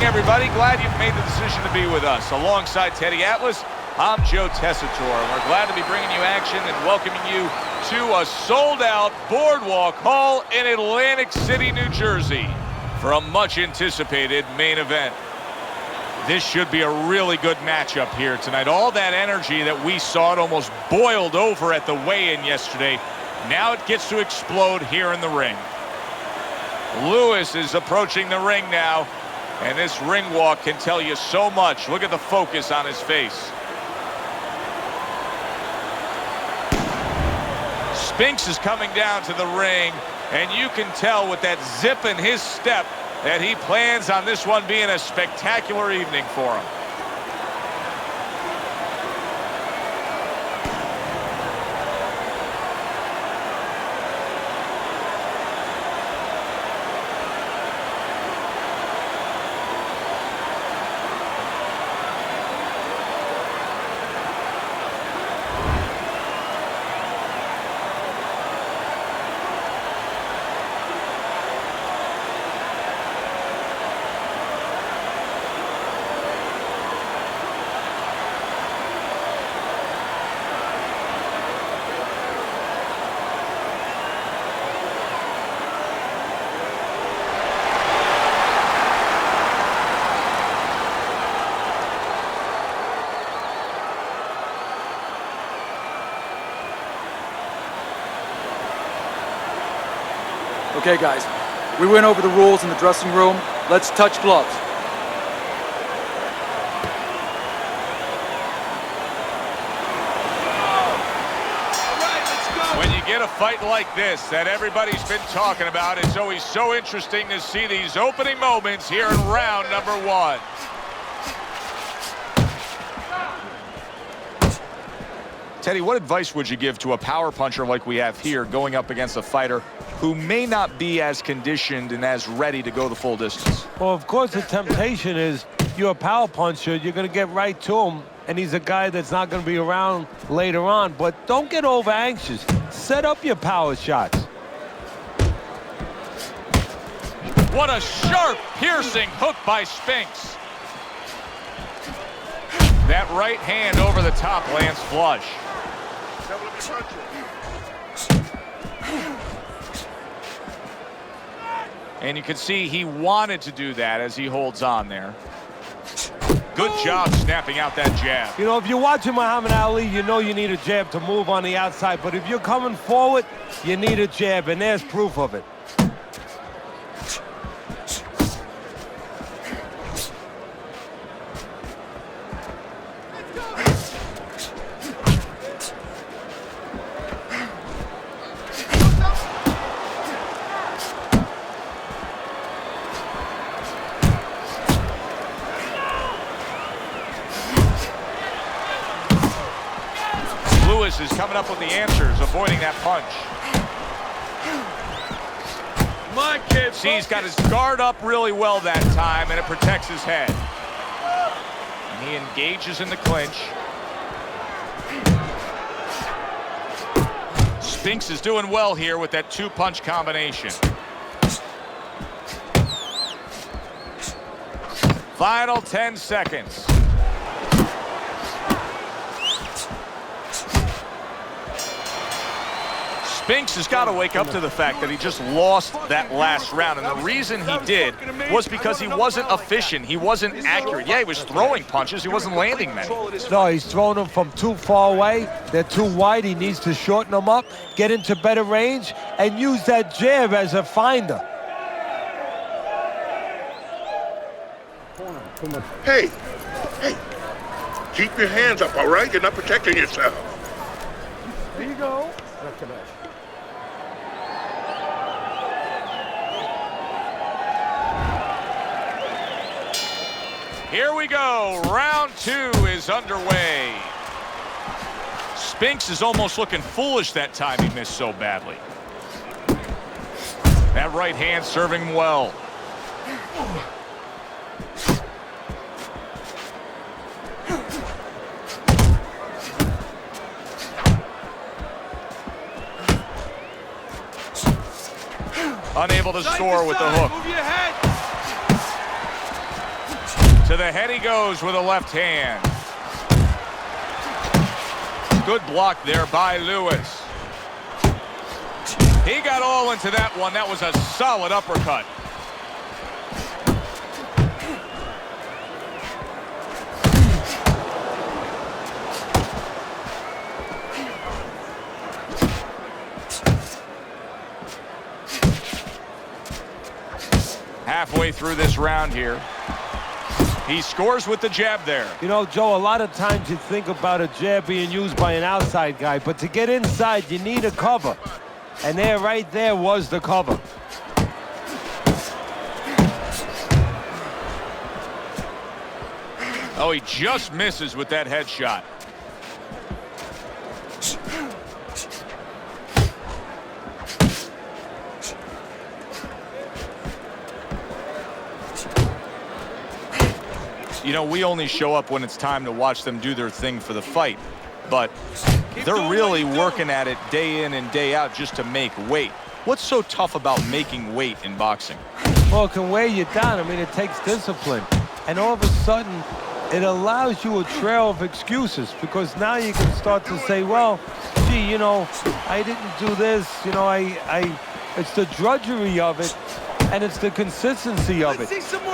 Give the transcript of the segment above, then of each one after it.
Everybody, glad you've made the decision to be with us. Alongside Teddy Atlas, I'm Joe Tessitore, and we're glad to be bringing you action and welcoming you to a sold-out Boardwalk Hall in Atlantic City, New Jersey for a much-anticipated main event. This should be a really good matchup here tonight. All that energy that we saw, it almost boiled over at the weigh-in yesterday. Now it gets to explode here in the ring. Lewis is approaching the ring now. And this ring walk can tell you so much. Look at the focus on his face. Spinks is coming down to the ring, and you can tell with that zip in his step that he plans on this one being a spectacular evening for him. Okay, guys, we went over the rules in the dressing room. Let's touch gloves. When you get a fight like this that everybody's been talking about, it's always so interesting to see these opening moments here in round number one. Teddy, what advice would you give to a power puncher like we have here going up against a fighter who may not be as conditioned and as ready to go the full distance? Well, of course, the temptation is you're a power puncher, you're going to get right to him, and he's a guy that's not going to be around later on. But don't get over anxious. Set up your power shots. What a sharp, piercing hook by Spinks. That right hand over the top lands flush. And you can see he wanted to do that as he holds on there. Good job snapping out that jab. You know, if you're watching Muhammad Ali, you know you need a jab to move on the outside. But if you're coming forward, you need a jab, and there's proof of it. Lewis is coming up with the answers, avoiding that punch. My kid. See, he's got his guard up really well that time, and it protects his head. And he engages in the clinch. Spinks is doing well here with that two-punch combination. Final 10 seconds. Spinks has got to wake up to the fact that he just lost that last round. And the reason he did was because he wasn't efficient. He wasn't accurate. Yeah, he was throwing punches. He wasn't landing many. No, he's throwing them from too far away. They're too wide. He needs to shorten them up, get into better range, and use that jab as a finder. Hey, keep your hands up, all right? You're not protecting yourself. There you go. Here we go. Round two is underway. Spinks is almost looking foolish that time he missed so badly. That right hand serving him well. Unable to score with the hook. To the head he goes with a left hand. Good block there by Lewis. He got all into that one. That was a solid uppercut. Halfway through this round here. He scores with the jab there. You know, Joe, a lot of times you think about a jab being used by an outside guy, but to get inside, you need a cover. And there, right there, was the cover. Oh, he just misses with that headshot. You know, we only show up when it's time to watch them do their thing for the fight, but they're really working at it day in and day out just to make weight. What's so tough about making weight in boxing? Well, it can weigh you down. I mean, it takes discipline. And all of a sudden, it allows you a trail of excuses, because now you can start to say, well, gee, you know, I didn't do this. You know, it's the drudgery of it. And it's the consistency of it.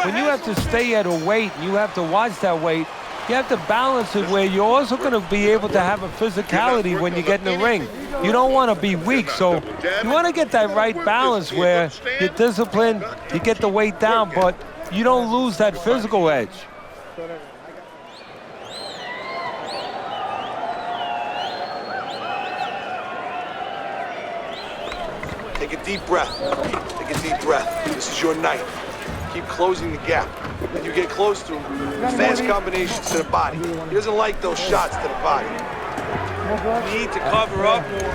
When you have to stay at a weight and you have to watch that weight, you have to balance it where you're also going to be able to have a physicality when you get in the ring. You don't want to be weak, so you want to get that right balance where you're disciplined, you get the weight down, but you don't lose that physical edge. Take a deep breath. Take a deep breath. This is your night. Keep closing the gap. When you get close to him, fast combinations to the body. He doesn't like those shots to the body. You need to cover up more.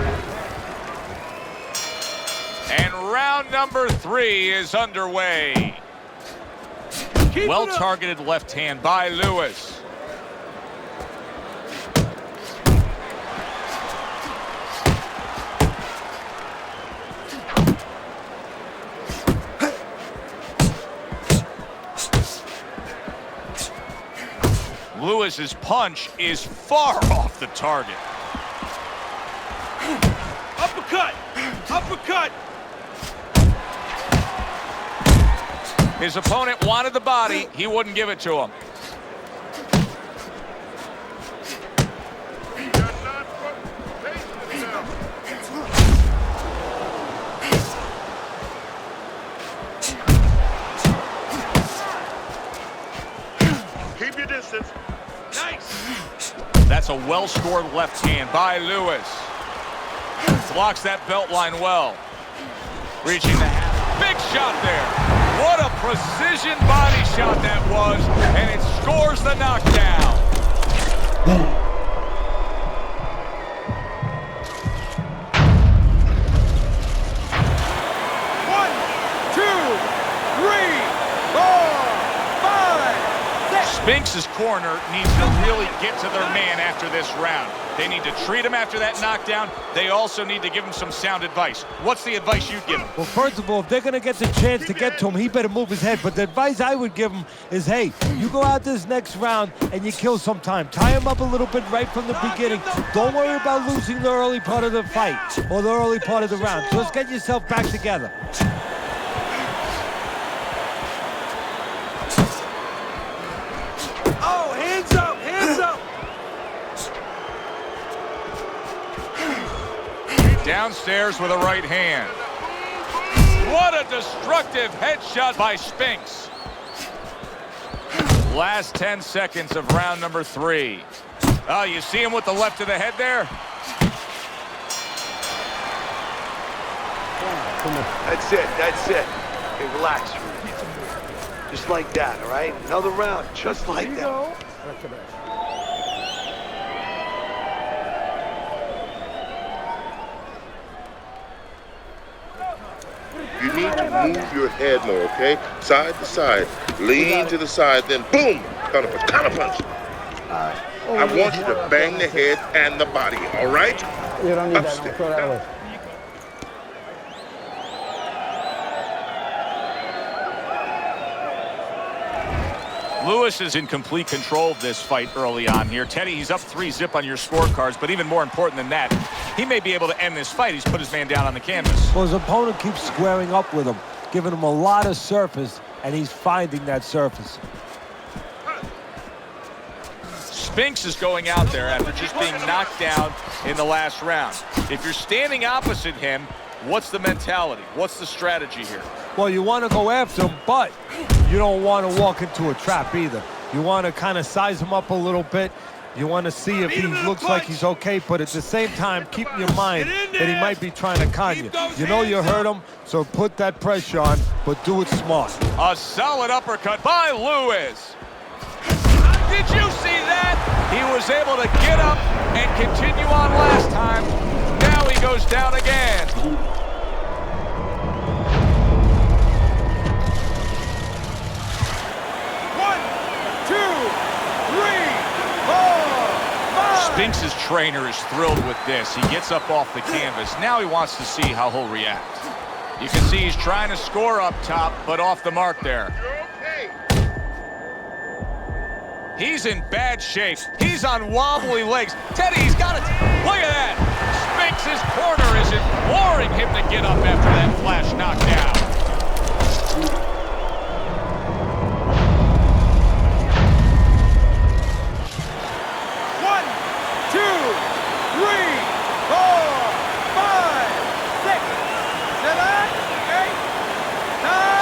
And round number 3 is underway. Well-targeted left hand by Lewis. Lewis's punch is far off the target. Uppercut! Uppercut! His opponent wanted the body. He wouldn't give it to him. Keep your distance. Nice. That's a well-scored left hand by Lewis. Blocks that belt line well. Reaching the half. Big shot there. What a precision body shot that was, and it scores the knockdown. Spinks' corner needs to really get to their man after this round. They need to treat him after that knockdown. They also need to give him some sound advice. What's the advice you'd give him? Well, first of all, if they're going to get the chance to get to him, he better move his head. But the advice I would give him is, hey, you go out this next round and you kill some time. Tie him up a little bit right from the beginning. Don't worry about losing the early part of the fight or the early part of the round. Just get yourself back together. Downstairs with a right hand. What a destructive headshot by Spinks. Last 10 seconds of round number 3. Oh, you see him with the left of the head there? That's it, that's it. Okay, relax. Just like that, all right? Another round, just like that. You need to move your head more, okay? Side to side. Lean to the side, then boom! Counter punch, counter punch. I want you to bang the head and the body, all right? You don't need Upstairs. that. Throw that away. Lewis is in complete control of this fight early on here. Teddy, he's up 3-0 on your scorecards, but even more important than that, he may be able to end this fight. He's put his man down on the canvas. Well, his opponent keeps squaring up with him, giving him a lot of surface, and he's finding that surface. Spinks is going out there after just being knocked down in the last round. If you're standing opposite him, what's the mentality? What's the strategy here? Well, you want to go after him, but you don't want to walk into a trap either. You want to kind of size him up a little bit. You want to see if he looks like he's okay, but at the same time, keep in your mind that he might be trying to con you. You know you hurt him, so put that pressure on, but do it smart. A solid uppercut by Lewis. Did you see that? He was able to get up and continue on last time. Now he goes down again. 1, 2, 3, 4, 5. Spinks' trainer is thrilled with this. He gets up off the canvas. Now he wants to see how he'll react. You can see he's trying to score up top, but off the mark there. He's in bad shape. He's on wobbly legs. Teddy, he's got it. Look at that. Spinks' corner is imploring him to get up after that flash knockdown.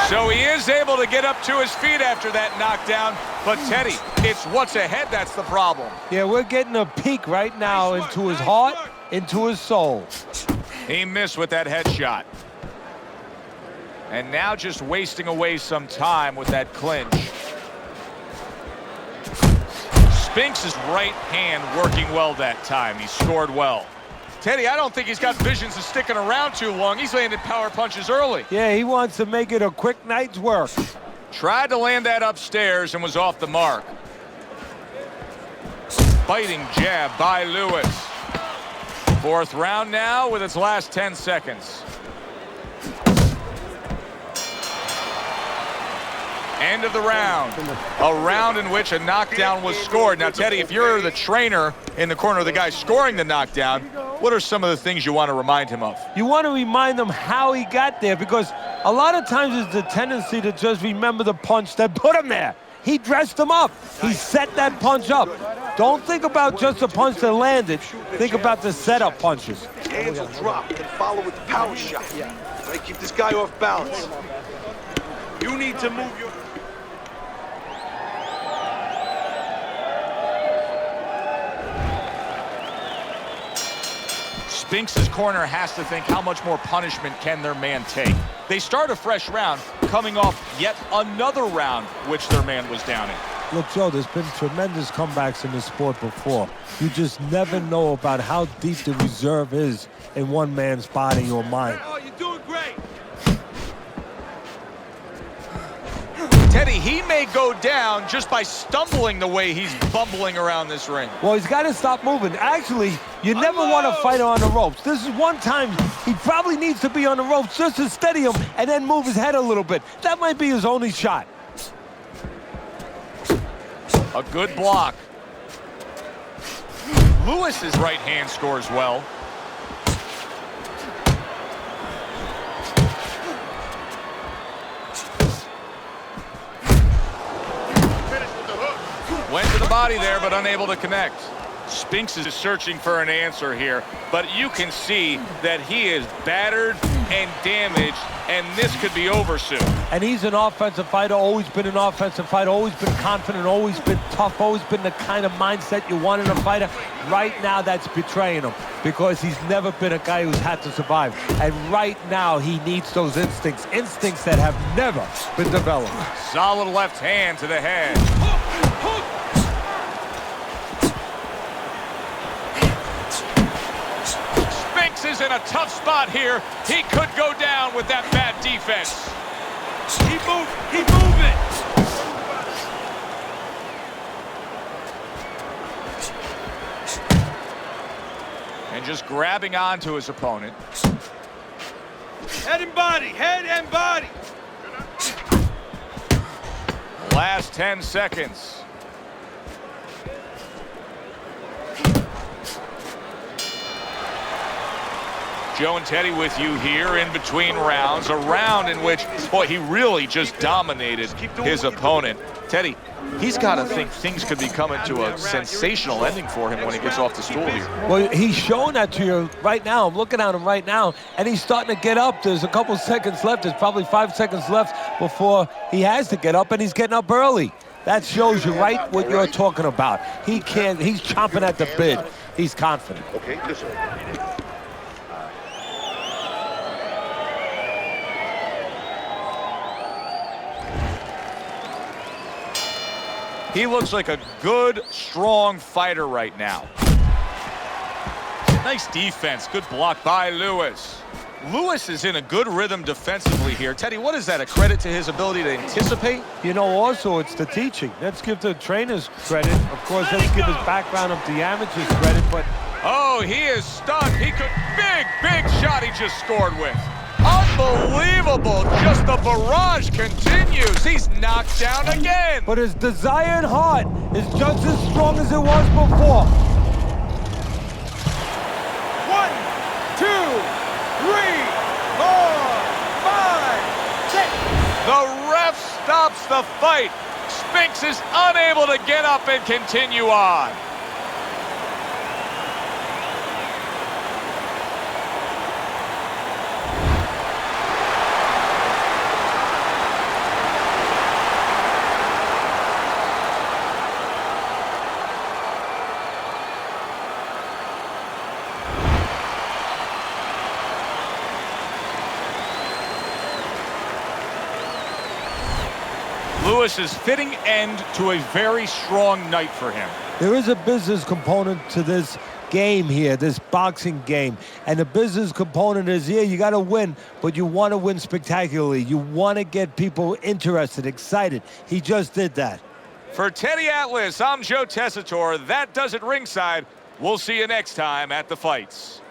So he is able to get up to his feet after that knockdown. But Teddy, it's what's ahead that's the problem. Yeah, we're getting a peek right now into his heart, into his soul. He missed with that headshot. And now just wasting away some time with that clinch. Spinks' right hand working well that time. He scored well. Teddy, I don't think he's got visions of sticking around too long. He's landed power punches early. Yeah, he wants to make it a quick night's work. Tried to land that upstairs and was off the mark. Biting jab by Lewis. Fourth round now with its last 10 seconds. End of the round. A round in which a knockdown was scored. Now, Teddy, if you're the trainer in the corner of the guy scoring the knockdown, what are some of the things you want to remind him of? You want to remind him how he got there, because a lot of times it's the tendency to just remember the punch that put him there. He dressed him up. He set that punch up. Don't think about just the punch that landed. Think about the setup punches. Hands will drop and follow with the power shot. Right, keep this guy off balance. You need to move your... Spinks' corner has to think how much more punishment can their man take. They start a fresh round, coming off yet another round which their man was down in. Look, Joe, there's been tremendous comebacks in this sport before. You just never know about how deep the reserve is in one man's body or mind. Oh, you're doing great. Teddy, he may go down just by stumbling the way he's bumbling around this ring. Well, he's got to stop moving. Actually, you never want to fight on the ropes. This is one time he probably needs to be on the ropes just to steady him and then move his head a little bit. That might be his only shot. A good block. Lewis's right hand scores well. Went to the body there, but unable to connect. Spinks is searching for an answer here, but you can see that he is battered and damaged, and this could be over soon. And he's an offensive fighter, always been an offensive fighter, always been confident, always been tough, always been the kind of mindset you want in a fighter. Right now, that's betraying him, because he's never been a guy who's had to survive. And right now, he needs those instincts that have never been developed. Solid left hand to the head. Spinks is in a tough spot here. He could go down with that bad defense. Keep moving. And just grabbing onto his opponent. Head and body, head and body. Last 10 seconds. Joe and Teddy with you here in between rounds. A round in which, boy, he really just dominated his opponent. Teddy, he's got to think things could be coming to a sensational ending for him when he gets off the stool here. Well, he's showing that to you right now. I'm looking at him right now, and he's starting to get up. There's a couple seconds left. There's probably 5 seconds left before he has to get up, and he's getting up early. That shows you right what you're talking about. He's chomping at the bit. He's confident. Okay, listen. He looks like a good, strong fighter right now. Nice defense. Good block by Lewis. Lewis is in a good rhythm defensively here. Teddy, what is that? A credit to his ability to anticipate? You know, also, it's the teaching. Let's give the trainers credit. Of course, let's give his background of the amateurs credit, but... Oh, he is stunned. He could... Big shot he just scored with. Unbelievable. Just the barrage continues. He's knocked down again. But his desire and heart is just as strong as it was before. 1, 2, 3, 4, 5, 6. The ref stops the fight. Spinks is unable to get up and continue on. Lewis's fitting end to a very strong night for him. There is a business component to this game here, this boxing game. And the business component is, yeah, you got to win, but you want to win spectacularly. You want to get people interested, excited. He just did that. For Teddy Atlas, I'm Joe Tessitore. That does it ringside. We'll see you next time at the fights.